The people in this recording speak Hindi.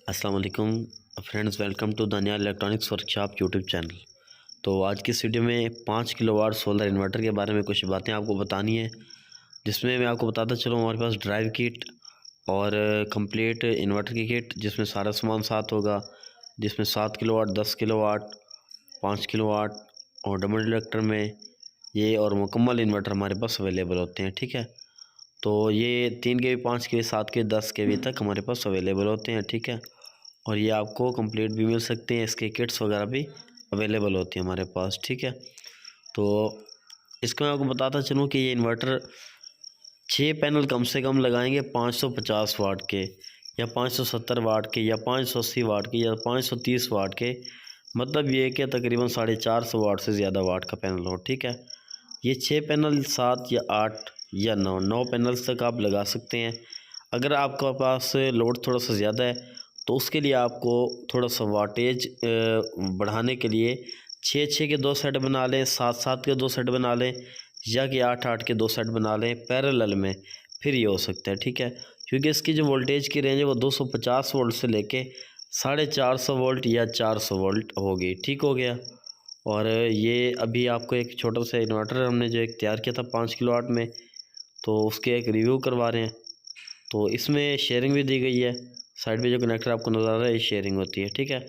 अस्सलाम वालेकुम friends, welcome to Daniyal electronics workshop YouTube channel. तो आज की इस वीडियो में 5 किलोवाट सोलर इन्वर्टर के बारे में कुछ बातें आपको बतानी है, जिसमें मैं आपको बताता चलूँ हमारे पास ड्राइव किट और कंप्लीट इन्वर्टर की किट, जिसमें सारा सामान साथ होगा, जिसमें 7 किलोवाट, 10 किलोवाट, 5 किलोवाट और डबल इलेक्टर में ये और मुकम्मल इन्वर्टर हमारे पास अवेलेबल होते हैं। ठीक है, तो ये 3 के वी, 5 के वी, 7 के, 10 के वी तक हमारे पास अवेलेबल होते हैं। ठीक है, और ये आपको कंप्लीट भी मिल सकते हैं, इसके किट्स वगैरह भी अवेलेबल होती है हमारे पास। ठीक है, तो इसको मैं आपको बताता चलूँ कि ये इन्वर्टर 6 पैनल कम से कम लगाएंगे 550 वाट के, या 570 वाट के, या 580 वाट के, या 530 वाट के। मतलब ये कि तकरीबन 450 वाट से ज़्यादा वाट का पैनल हो। ठीक है, ये 6 पैनल, 7 या 8 या 9 पैनल्स तक आप लगा सकते हैं। अगर आपके पास लोड थोड़ा सा ज़्यादा है तो उसके लिए आपको थोड़ा सा वाटेज बढ़ाने के लिए 6 के 2 सेट बना लें, 7 के 2 सेट बना लें, या कि 8 के 2 सेट बना लें पैरेलल में, फिर ये हो सकता है। ठीक है, क्योंकि इसकी जो वोल्टेज की रेंज है वो 250 वोल्ट से लेके 450 वोल्ट या 400 वोल्ट होगी। ठीक हो गया। और ये अभी आपको एक छोटा सा इन्वर्टर हमने जो एक तैयार किया था 5 किलोवाट में, तो उसके एक रिव्यू करवा रहे हैं। तो इसमें शेयरिंग भी दी गई है, साइड पे जो कनेक्टर आपको नज़र आ रहा है ये शेयरिंग होती है। ठीक है,